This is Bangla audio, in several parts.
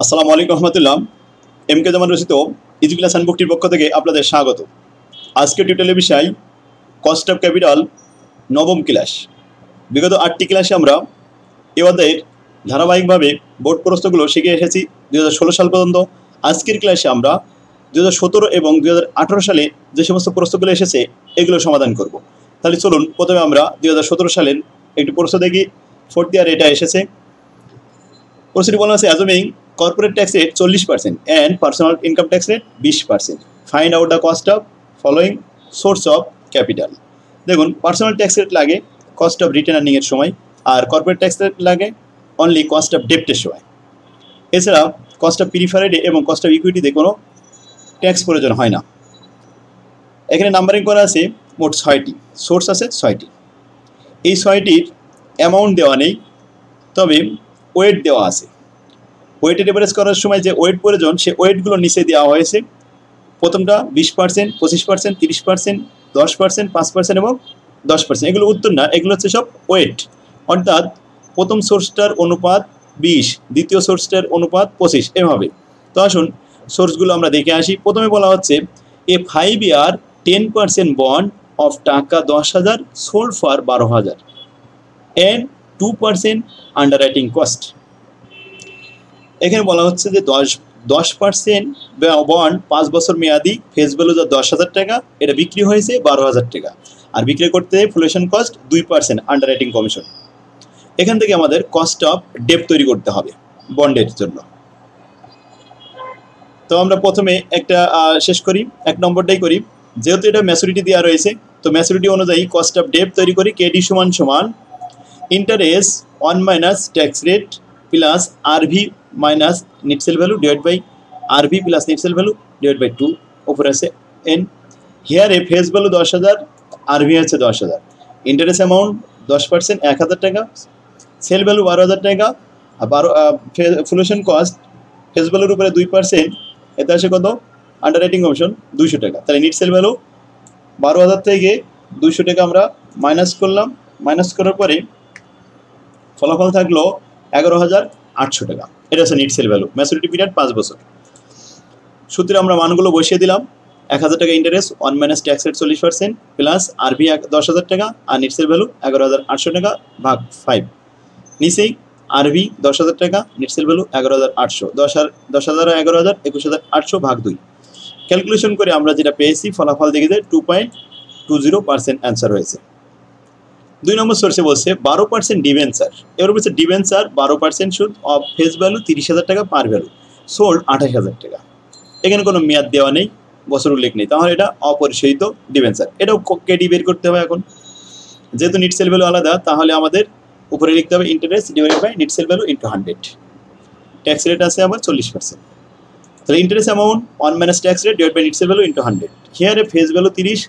আসসালামু আলাইকুম রহমতুল্লাহ। এম কে জামান রচিত ইজি ক্লাস হ্যান্ডবুকটির পক্ষ থেকে আপনাদের স্বাগত। আজকের টিউটোরিয়ালের বিষয় কস্ট অফ ক্যাপিটাল, নবম ক্লাস। বিগত 8টি ক্লাসে আমরা এ অধ্যায়ের ধারাবাহিকভাবে বোর্ড প্রশ্নগুলো শিখে এসেছি 2016 সাল পর্যন্ত। আজকের ক্লাসে আমরা 2017 এবং 2018 সালে যে সমস্ত প্রশ্নগুলো এসেছে এগুলো সমাধান করব। তাহলে চলুন প্রথমে আমরা 2017 সালের একটি প্রশ্ন দেখি। ফোর্থ ইয়ার এটা এসেছে। প্রশ্নটি বলা আছে অ্যাজুমিং corporate tax rate 40% and personal income tax rate 20%, find out the cost of following source of capital. দেখুন, পার্সোনাল ট্যাক্স রেট লাগে কস্ট অফ রিটার্ন আর্নিংয়ের সময়, আর কর্পোরেট ট্যাক্স রেট লাগে অনলি কস্ট অফ ডেপ্টের সময়। এছাড়া কস্ট অফ প্রিফারেডে এবং কস্ট অফ ইকুইটিতে কোনো ট্যাক্স প্রয়োজন হয় না। এখানে নাম্বারিং করা আছে মোট 6টি, সোর্স আছে 6টি। এই 6টির অ্যামাউন্ট দেওয়া নেই, তবে ওয়েট দেওয়া আছে। ওয়েটের এভারেজ করার সময় যে ওয়েট প্রয়োজন সে ওয়েটগুলো নিচে দেওয়া হয়েছে। প্রথমটা 20%, 25%, 30%, 10%, 5% এবং 10%। এগুলো উত্তর না, এগুলো হচ্ছে সব ওয়েট। অর্থাৎ প্রথম সোর্সটার অনুপাত 20, দ্বিতীয় সোর্সটার অনুপাত 25, এভাবে। তো আসুন সোর্সগুলো আমরা দেখে আসি। প্রথমে বলা হচ্ছে এ 5 year 10% বন্ড অফ টাকা 10,000 sold for 12,000 and 2% under writing cost. এখানে বলা হচ্ছে যে 10% বন্ড 5 বছর মেয়াদি, ফেস ভ্যালু 10,000 টাকা, এটা বিক্রি হয়েছে 12,000 টাকা, আর বিক্রি করতে ফ্লুয়েশন কস্ট 2% আন্ডার রাইটিং কমিশন। এখান থেকে আমাদের কস্ট অফ ডেপ তৈরি করতে হবে বন্ডের জন্য। তো আমরা প্রথমে একটা শেষ করি, 1 নম্বরটাই করি। যেহেতু এটা ম্যাচুরিটি দেওয়া রয়েছে, তো ম্যাচুরিটি অনুযায়ী কস্ট অফ ডেপ তৈরি করি। কেডি সমান সমান interest 1 minus tax rate plus RV minus net sale value divide by RV plus net sale value divide by 2, উপরে আছে এন। হিয়ারে ফেস ভ্যালু 10,000, আরভি হচ্ছে 10,000, ইন্টারেস্ট অ্যামাউন্ট 10% 1,000 টাকা, সেল ভ্যালু 12,000 টাকা, আর ফ্লুয়েশন কস্ট ফেস ভ্যালুর উপরে 2%, এতে আসে কত? আন্ডার রাইটিং কমিশন 200 টাকা। তাহলে নেট সেল ভ্যালু 12,000 থেকে 200 টাকা আমরা মাইনাস করলাম। মাইনাস করার পরে ফলাফল থাকলো 11,800 টাকা। এটা হচ্ছে net sale value. Maturity period 5 বছর। সূত্রে আমরা মানগুলো বসিয়ে দিলাম। 1,000 টাকা interest, 1 minus tax rate 40%, plus RV 10,000 টাকা, আর নেট সেল ভ্যালু 11,800 টাকা ভাগ 5। নিচেই আরভি 10,000 টাকা, নেট সেল ভ্যালু 11,800, 10,000 11,000 21,800 ভাগ 2। ক্যালকুলেশন করে আমরা যেটা পেয়েছি ফলাফল দেখে যে 2.20% অ্যান্সার হয়েছে। 2 নম্বর সোর্সে বলছে 12% ডিবেঞ্চার। এবার বলছে ডিবেঞ্চার 12% সুদ অফ ফেস ভ্যালু 30,000 টাকা পার ভ্যালু, সোল্ড 28,000 টাকা। এখানে কোনো মেয়াদ দেওয়া নেই, বছর উল্লেখ নেই, তাহলে এটা অপরিশোধিত ডিবেঞ্চার। এটাও কেডি বের করতে হবে। এখন যেহেতু নেট সেল ভ্যালু আলাদা, তাহলে আমাদের উপরে লিখতে হবে interest divide by net sale value into 100। Tax rate আছে আবার 40%। তাহলে interest amount 1 minus tax rate divide by net sale value into 100। হিয়ারে ফেস ভ্যালু 30,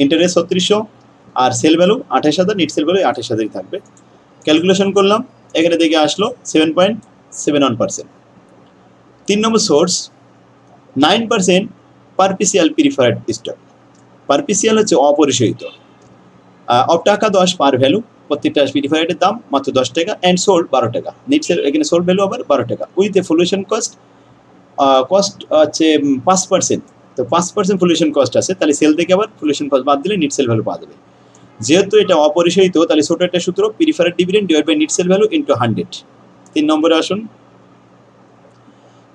ইন্টারেস্ট 3600, আর sale value 28,000, net sale value 28,000 থাকবে। ক্যালকুলেশন করলাম, এখানে দেখে আসলো 7.71%। 3 number source 9% perpetual preferred stock. Perpetual হচ্ছে অপরিশোধিত, অফ টাকা 10 পার ভ্যালু, প্রত্যেকটা প্রিফারেডের দাম মাত্র 10 টাকা, অ্যান্ড সোল্ড 12 টাকা। নেট সেল এখানে সোল্ড ভ্যালু আবার 12 টাকা, উইথ এ ফ্লুয়েশন কস্ট হচ্ছে 5%। তো 5% ফ্লুয়েশন কস্ট আছে, তাহলে সেল থেকে আবার ফ্লুয়েশন কস্ট বাদ দিলে নেট সেল ভ্যালু পাওয়া যাবে। যেহেতু এটা অপরিশোধিত, তাহলে ছোট একটা সূত্র preferred dividend divide by net sale value into 100। 3 নম্বরে আসুন,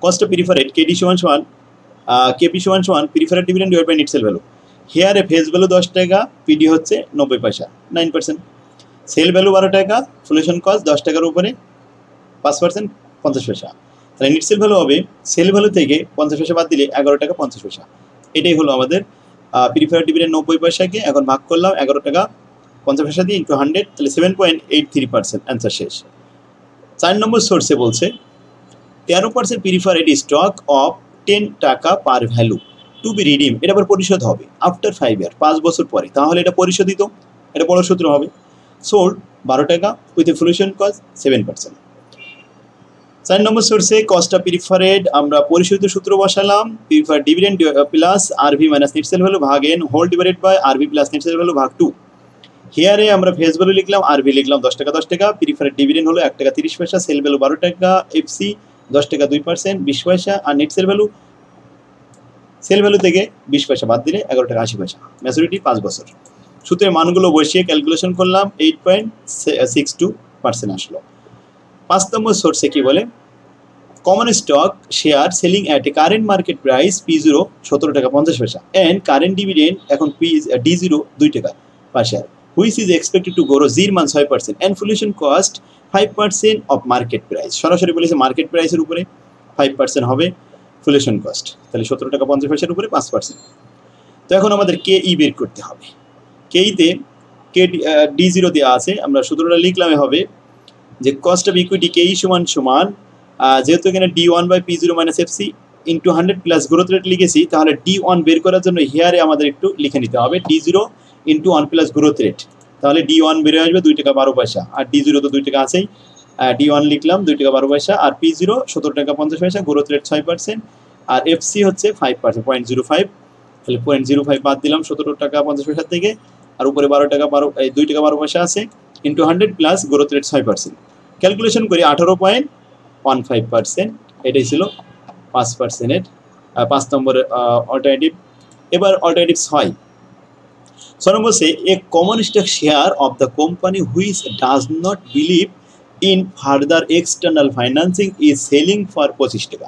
কস্ট অফ প্রিফারেড কেডি সমান সমান কেপি সমান সমান preferred dividend divide by net sale value. হিয়ারে ফেস ভ্যালু 10 টাকা, পিডি হচ্ছে 90 পয়সা, 9%। সেল ভ্যালু 12 টাকা, ফ্লুয়েশন কস্ট 10 টাকার উপরে 5% 50 পয়সা। তাহলে নেট সেল ভ্যালু হবে, সেল ভ্যালু থেকে 50 পয়সা বাদ দিলে 11 টাকা 50 পয়সা। এটাই হলো আমাদের প্রিফারেড ডিভিডেন্ড। 90 পয়সাকে এখন ভাগ করলাম 11 টাকা 50 পয়সা দিয়ে ইন্টু 100, তাহলে 7.83% অ্যান্সার শেষ। 4 নম্বর সোর্সে বলছে 13% প্রিফারেড স্টক অফ 10 টাকা par value to be redeem. এটা আবার পরিশোধ হবে আফটার 5 ইয়ার, 5 বছর পরে, তাহলে এটা পরিশোধিত। এটা বড় সূত্র হবে। সোল্ড 12 টাকা with a flotation cost 7%। 4 number সোর্সে কস্ট অফ প্রিফারেড আমরা পরিশোধিত সূত্র বসালাম, preferred dividend plus RV minus net sale value ভাগ n whole divided by RV plus net sale value ভাগ 2। হিয়ারে আমরা ফেস ভ্যালু লিখলাম, আরভি লিখলাম 10 টাকা 10 টাকা, প্রিফারেড ডিভিডেন্ড হলো 1 টাকা 30 পয়সা, সেল ভ্যালু 12 টাকা, এফসি 10 টাকা 2%, 20 পয়সা। আর নেট সেল ভ্যালু থেকে 20 পয়সা বাদ দিলে 11 টাকা 80 পয়সা। ম্যাচুরিটি 5 বছর। সুতরাং মানগুলো বসিয়ে ক্যালকুলেশন করলাম, 8.62% আসলো। 5 নম্বর সোর্সে কি বলে, common stock share selling at a current market price P0 17 টাকা 50 পয়সা অ্যান্ড কারেন্ট ডিভিডেন্ড এখন D0 2 টাকা per share, which is expected to grow 6% and flotation cost 5% of market price. সরাসরি বলেছে মার্কেট প্রাইসের উপরে 5% হবে ফুলেশন কস্ট, তাহলে 17 টাকা 50 পয়সার উপরে 5%। তো এখন আমাদের KE বের করতে হবে। KE-তে D0 দেওয়া আছে, আমরা সূত্রটা লিখলামই হবে যে কস্ট অফ ইকুইটি KE সমান যেহেতু এখানে D1/P0 - FC into 100 plus growth rate লিখেছি, তাহলে D1 বের করার জন্য হিয়ারে আমাদের একটু লিখে নিতে হবে D0 into 1 plus growth rate, তাহলে D1 বেরিয়ে আসবে 2 টাকা 12 পয়সা, আর D0 তো 2 টাকা আছেই, D1 লিখলাম 2 টাকা 12 পয়সা, আর P0 17 টাকা 50 পয়সা, গ্রোথ রেট 6%, আর FC হচ্ছে 5%, 0.05, তাহলে 0.05 বাদ দিলাম 17 টাকা 50 পয়সা থেকে, আর উপরে 2 টাকা 12 পয়সা আছে, into 100 plus growth rate 6%। Calculation করি 18.15%, এটাই ছিল 5%-এর 5 নম্বরের অল্টারনেটিভ। এবার alternative 6 number say a common stock share of the company which does not believe in further external financing is selling for 25 টাকা।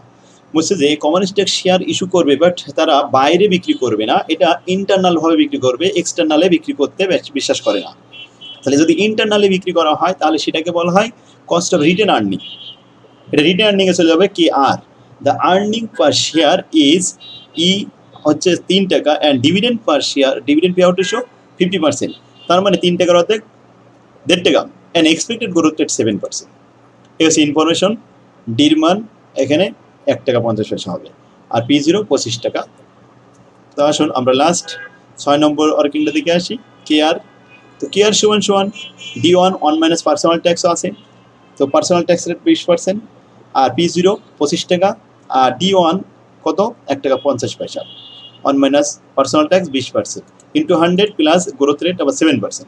বলছে যে কমন স্টক শেয়ার ইস্যু করবে, বাট তারা বাইরে বিক্রি করবে না, এটা ইন্টারনালভাবে বিক্রি করবে, এক্সটার্নালে বিক্রি করতে বিশ্বাস করে না। তাহলে যদি ইন্টারনালি বিক্রি করা হয় তাহলে সেটাকে বলা হয় কস্ট অফ রিটেন আর্নিং। এটা রিটেন আর্নিংয়ে চলে যাবে KR। The earning per share is হচ্ছে 3 টাকা and dividend per share, dividend pay out ratio 50%, তার মানে 3 টাকার অর্ধেক 1.5 টাকা অ্যান্ড এক্সপেক্টেড গ্রোথ রেট 7%। এই হচ্ছে ইনফরমেশন। ডির মান এখানে 1 টাকা 50 পয়সা হবে, আর P0 25 টাকা। তো আসুন আমরা লাস্ট 6 নম্বর ওয়ার্কিংটা দিকে আসি, KR। তো KR সমান D1 1 মাইনাস পার্সোনাল ট্যাক্সও আছে, তো পার্সোনাল ট্যাক্স রেট 20%, আর P0 25 টাকা, আর D1 কত 1 টাকা 50 পয়সা, 1 minus personal tax 20% into 100 plus growth rate আবার 7%।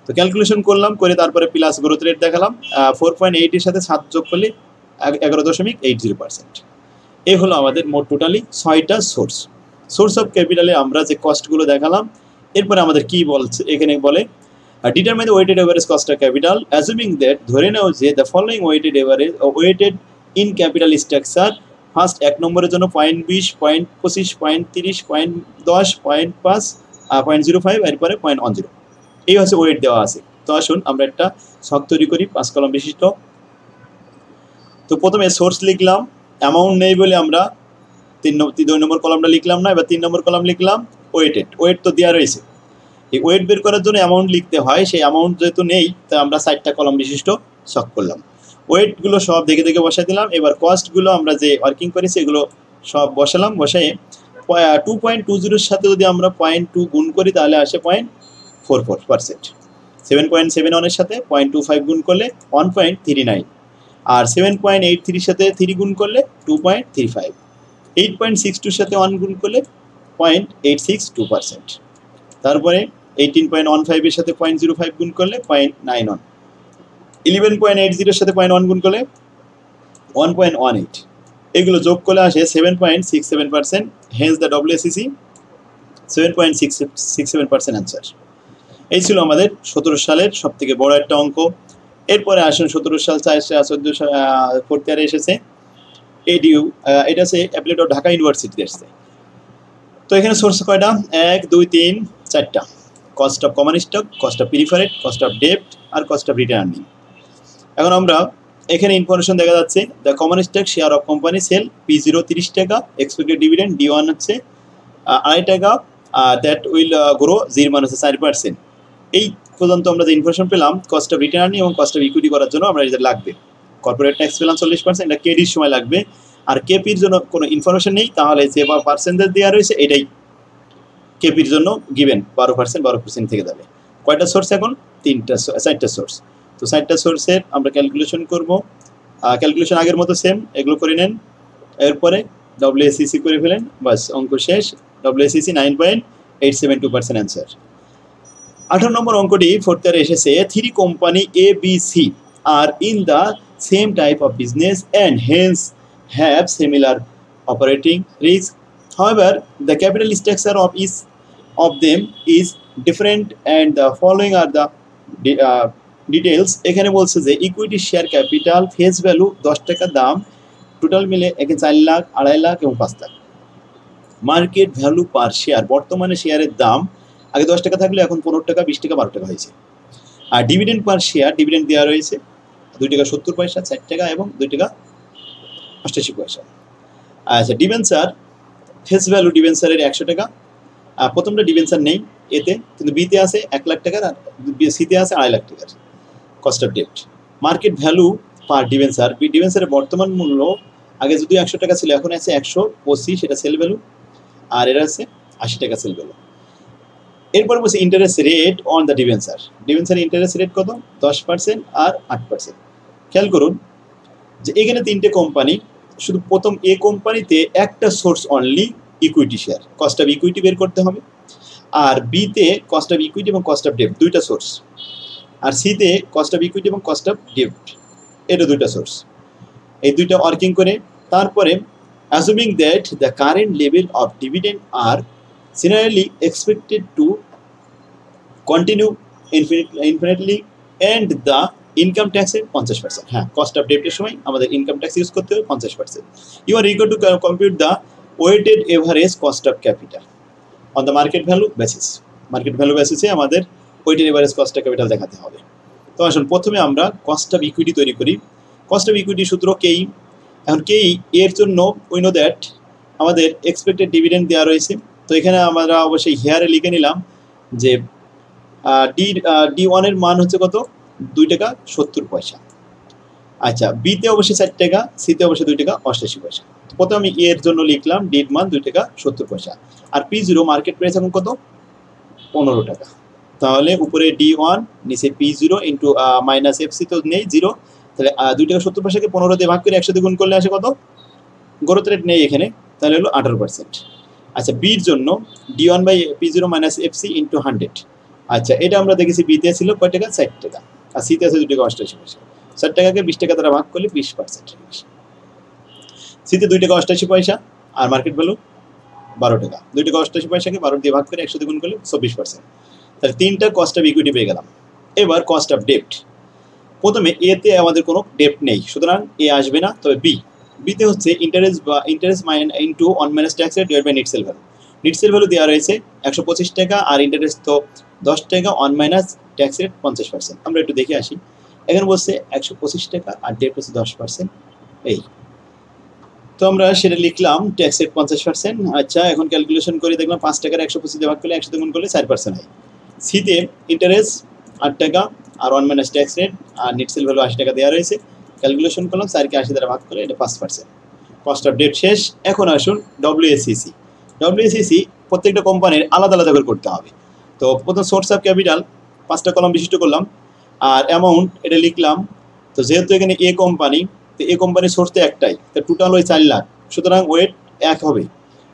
তো ক্যালকুলেশন করলাম, করে তারপরে প্লাস গ্রোথ রেট দেখালাম, 4.8 এর সাথে 7 যোগ করলে 11.80%। এই হলো আমাদের মোট টোটালি 6টা সোর্স অফ ক্যাপিটালে আমরা যে কস্টগুলো দেখালাম। এরপরে আমাদের কি বলছে, এখানে বলে determine the weighted average cost of capital assuming that, ধরে নাও যে the following weighted in capital structure. First 1 নম্বরের জন্য 0.20, 0.25, 0.30, 0.10, 0.5, 0.05, এরপরে 0.10। এই হচ্ছে ওয়েট দেওয়া আছে। তো আসুন আমরা একটা ছক তৈরি করি 5 কলাম বিশিষ্ট। তো প্রথমে সোর্স লিখলাম, অ্যামাউন্ট নেই বলে আমরা 2 নম্বর কলামটা লিখলাম না, এবার 3 নম্বর কলাম লিখলাম ওয়েট তো দেওয়া রয়েছে। এই ওয়েট বের করার জন্য অ্যামাউন্ট লিখতে হয়, সেই অ্যামাউন্ট যেহেতু নেই তাই আমরা 4টা কলাম বিশিষ্ট ছক করলাম। ওয়েটগুলো সব দেখে দেখে বসাই দিলাম। এবার কস্টগুলো আমরা যে ওয়ার্কিং করেছি এগুলো সব বসালাম, বসাই 2.20 সাথে যদি আমরা 0.2 গুণ করি তাহলে আসে 0.44%। 7.71 এর সাথে 0.25 গুণ করলে 1.39, আর 7.83 সাথে 3 গুণ করলে 2.35, 8.62 সাথে 1 গুণ করলে 0.862%। তারপরে 18.15 এর সাথে 0.05 গুণ করলে 0.91, 11.80 এর সাথে 0.1 গুণ করলে 1.18, এগুলো যোগ করলে আসে 7.67%। Hence the WACC 7.67% answer. এই ছিল আমাদের 17 সালের সব থেকে বড় একটা অঙ্ক। এরপরে আসুন 17 সাল 14 সাল ফোর্থ ইয়ারে এসেছে এটা আছে অ্যাপ্লাইড অফ ঢাকা ইউনিভার্সিটিতে এসেছে। তো এখানে সোর্স কয়টা, 1 2 3 4টা, cost of common stock, cost of preferred, cost of ডেপ্ট, আর কস্ট অফ রিটার্ন আর্নিং। এখন আমরা এখানে ইনফরমেশন দেখা যাচ্ছে the common stock share of company sell P0 30 টাকা, এক্সপেক্টেড ডিভিডেন্ড D1 হচ্ছে 2.5 টাকা, দ্যাট উইল গ্রো 0.4%। এই পর্যন্ত আমরা যে ইনফরমেশন পেলাম কস্ট অফ রিটার্ন আর্নিং এবং কস্ট অফ ইকুইটি করার জন্য আমরা এটা লাগবে। কর্পোরেট ট্যাক্স পেলাম 40%, এটা কেডির সময় লাগবে, আর কেপির জন্য কোনো ইনফরমেশন নেই, তাহলে যে পার্সেন্টেজ দেওয়া রয়েছে এটাই কেপির জন্য গিভেন 12% থেকে যাবে। কয়টা সোর্স এখন, 4টা সোর্স। তো 4টা সোর্সের আমরা ক্যালকুলেশন করব। ক্যালকুলেশন আগের মতো সেম, এগুলো করে নেন। এরপরে WACC করে ফেলেন, বাস অঙ্ক শেষ। WACC 9.872% answer. 18 নম্বর অঙ্কটি ফোর্থ ইয়ারে এসেছে 3 company ABC are in the same type of business and hence have similar operating risk. However, the capital structure of each of them is different and the following are the details. এখানে বলছে যে equity share capital face value 10 টাকা দাম, টোটাল মিলে এখানে 4 লাখ, 2.5 লাখ এবং 5 লাখ। মার্কেট ভ্যালু পার শেয়ার, বর্তমানে শেয়ারের দাম আগে 10 টাকা থাকলে এখন 15 টাকা, 20 টাকা, 12 টাকা হয়েছে। আর ডিভিডেন্ড পার শেয়ার, ডিভিডেন্ড দেওয়া রয়েছে 2 টাকা 70 পয়সা, 4 টাকা এবং 2 টাকা 88 পয়সা। আচ্ছা, ডিবেঞ্চার ফেস ভ্যালু ডিবেঞ্চারের 100 টাকা। প্রথমটা ডিবেঞ্চার নেই এতে, কিন্তু বিতে আছে 1 লাখ টাকার আর সিতে আছে 2.5 লাখ টাকার cost of debt. Market value per debenture, ডিবেঞ্চারের বর্তমান মূল্য আগে যদি 100 টাকা ছিল এখন আছে 125, এটা সেল ভ্যালু, আর এটা আছে 80 টাকা সেল ভ্যালু। এরপর বলছে interest rate on the debenture. ডিবেঞ্চারের ইন্টারেস্ট রেট কত? 10% আর 8%। খেয়াল করুন যে এখানে 3টে কোম্পানি, শুধু প্রথম এ কোম্পানিতে একটা source only equity share, cost of equity বের করতে হবে। আর বিতে কস্ট অফ ইকুইটি এবং কস্ট অফ ডেট, দুইটা সোর্স। আর সিতে কস্ট অফ ইকুইটি এবং কস্ট অফ ডেট, এটা দুইটা সোর্স। এই দুইটা ওয়ার্কিং করে তারপরে assuming that the current level of dividend are similarly expected to continue infinitely and the income ট্যাক্সের 50%। হ্যাঁ, কস্ট অফ ডেটের সময় আমাদের ইনকাম ট্যাক্স ইউজ করতে হবে 50%। You are required to compute the weighted average cost of capital on the market value basis. Market value বেসিসে আমাদের weighted average cost of capital দেখাতে হবে। তো আসুন প্রথমে আমরা কস্ট অফ ইকুইটি তৈরি করি। কস্ট অফ ইকুইটি সূত্র কেই। এখন কেই এর জন্য উই নো দ্যাট আমাদের এক্সপেক্টেড ডিভিডেন্ড দেওয়া রয়েছে। তো এখানে আমরা অবশ্যই হেয়ারে লিখে নিলাম যে D1 এর মান হচ্ছে কত? 2 টাকা 70 পয়সা। আচ্ছা, বিতে অবশ্যই 4 টাকা, সিতে অবশ্যই 2 টাকা 88 পয়সা। তো প্রথমে আমি এর জন্য লিখলাম ডির মান 2 টাকা 70 পয়সা। আর P0 মার্কেট প্রাইস এখন কত? 15 টাকা। তাহলে উপরে D1 নিচে P0 ইন্টু মাইনাস এফসি তো নেই 0, তাহলে 2 টাকা 70 পয়সাকে 15 দিয়ে ভাগ করে 100 দিয়ে গুণ করলে আসে কত? গ্রোথ রেট নেই এখানে, তাহলে হলো 18%। আচ্ছা, বির জন্য D1 by P0 minus FC into 100। আচ্ছা, এটা আমরা দেখেছি বিতে ছিল কয় টাকা? 4 টাকা। আর সিতে আছে 2 টাকা 88 পয়সা। 4 টাকাকে 20 টাকা দ্বারা ভাগ করলে 20%। সিতে 2 টাকা 88 পয়সা আর মার্কেট ভ্যালু 12 টাকা। 2 টাকা 88 পয়সাকে 12 দিয়ে ভাগ করে 100 দিয়ে গুণ করলে 24%। তাহলে 3টা কস্ট অফ ইকুইটি পেয়ে গেলাম। এবার কস্ট অফ ডেট। প্রথমে এতে আমাদের কোনো ডেট নেই, সুতরাং এ আসবে না। তবে বিতে হচ্ছে interest into one minus tax rate divide by net sale value. Net sale value দেওয়া রয়েছে 125 টাকা আর ইন্টারেস্ট তো 10 টাকা, অন মাইনাস ট্যাক্স রেট 50%। আমরা একটু দেখে আসি। এখানে বলছে 125 টাকা আর ডেট হচ্ছে 10%। এই তো আমরা সেটা লিখলাম ট্যাক্স রেট 50%। আচ্ছা, এখন ক্যালকুলেশন করে দেখলাম 5 টাকার 125 দিয়ে ভাগ করলে 100 দিয়ে গুণ করলে 4% হয়। সিতে ইন্টারেস্ট 8 টাকা আর on minus tax rate R net sale value 80 টাকা দেওয়া রয়েছে। ক্যালকুলেশন করলাম 4কে 80 দ্বারা ভাগ করে এটা 5%। কস্ট অফ ডেট শেষ। এখন আসুন WACC। WACC প্রত্যেকটা কোম্পানির আলাদা আলাদা করে করতে হবে। তো প্রথম সোর্স অফ ক্যাপিটাল 5টা কলাম বিশিষ্ট করলাম আর অ্যামাউন্ট এটা লিখলাম। তো যেহেতু এখানে এ কোম্পানি, তো এ কোম্পানির সোর্স তো একটাই, তো টোটাল ওই 4 লাখ, সুতরাং ওয়েট 1 হবে।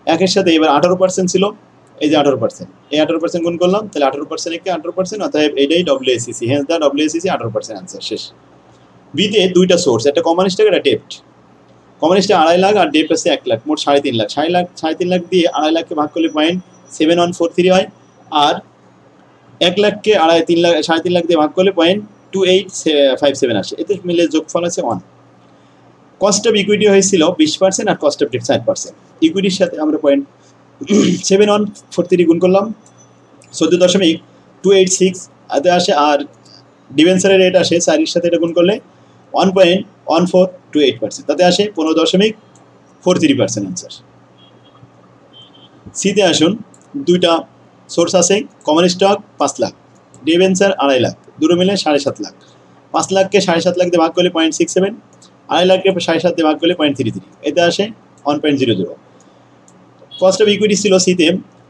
1-এর সাথে এবার 18% ছিল, এই যে 18%, এই 18% গুণ করলাম, তাহলে 18% একে 18%, অর্থাৎ এইটাই WACC। Hence the WACC 18% answer শেষ। বিতে 2টা সোর্স, একটা কমন স্টক একটা ডেপ্ট। কমন স্টক 2.5 লাখ আর ডেপ্ট আছে 1 লাখ, মোট 3.5 লাখ। 3.5 লাখ দিয়ে 2.5 লাখকে ভাগ করলে 0.7143 হয়। আর 1 লাখকে 3.5 লাখ দিয়ে ভাগ করলে 0.2857 আসে। এতে মিলে যোগফল আছে 1। কস্ট অফ ইকুইটি হয়েছিল 20% আর কস্ট অফ ডেট 4%। ইকুইটির সাথে আমরা 0.7143 গুণ করলাম 14.286 এতে আসে। আর ডিবেঞ্চারের রেট আসে 4-এর সাথে এটা গুণ করলে 1.1428%, তাতে আসে 15.43% আনসার। সিতে আসুন, 2টা সোর্স আছে, common stock 5 lakh, debenture 2.5 lakh, দুটো মিলে 7.5 লাখ। 5 লাখকে 7.5 লাখ দিয়ে ভাগ করলে 0.67, 2.5 লাখকে 7.5 দিয়ে ভাগ করলে 0.33, এতে আসে 1.00। কস্ট অফ ইকুইটি ছিল সিতে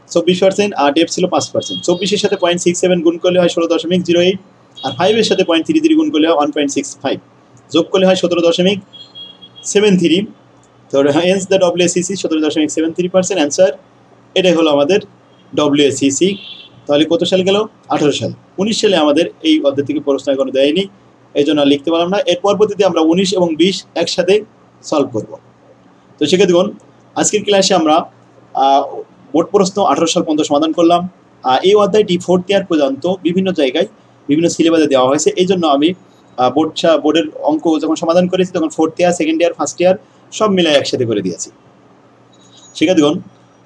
24% আর ডেপ্ট ছিল 5%। 24-এর সাথে 0.67 গুণ করলে হয় 16.08 আর 5-এর সাথে 0.33 গুণ করলে হয় 1.65, যোগ করলে হয় 17.73। তো হেন্স দ্য WACC 17.73% অ্যান্সার। এটাই হলো আমাদের WACC। তাহলে কত সাল গেল? 18 সাল। 19 সালে আমাদের এই অধ্যায় থেকে প্রশ্ন এখনো দেয়নি, এই জন্য লিখতে পারলাম না। এর পরবর্তীতে আমরা 19 এবং 20 একসাথে সলভ করব। তো সেক্ষেত্রে দেখুন আজকের ক্লাসে আমরা বোর্ড প্রশ্ন 18 সাল পর্যন্ত সমাধান করলাম। এই অধ্যায়টি 4th ইয়ার পর্যন্ত বিভিন্ন জায়গায় বিভিন্ন সিলেবাসে দেওয়া হয়েছে। এই জন্য আমি বোর্ডের অঙ্ক যখন সমাধান করেছি তখন 4th ইয়ার, 2nd ইয়ার, 1st ইয়ার সব মিলাই একসাথে করে দিয়েছি। সেক্ষেত্রে দেখুন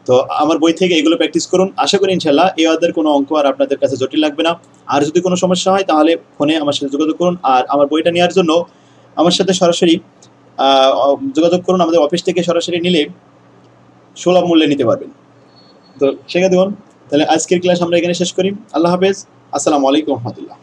তো আমার বই থেকে এগুলো প্র্যাকটিস করুন। আশা করি ইনশাল্লাহ এই অধ্যায়ের কোনো অঙ্ক আর আপনাদের কাছে জটিল লাগবে না। আর যদি কোনো সমস্যা হয় তাহলে ফোনে আমার সাথে যোগাযোগ করুন। আর আমার বইটা নেওয়ার জন্য আমার সাথে সরাসরি যোগাযোগ করুন। আমাদের অফিস থেকে সরাসরি নিলে সুলভ মূল্যে নিতে পারবেন। তো সেক্ষেত্রে দেখুন তাহলে আজকের ক্লাস আমরা এখানে শেষ করি। আল্লাহ হাফেজ, আসসালামু আলাইকুম রহমতুল্লাহ।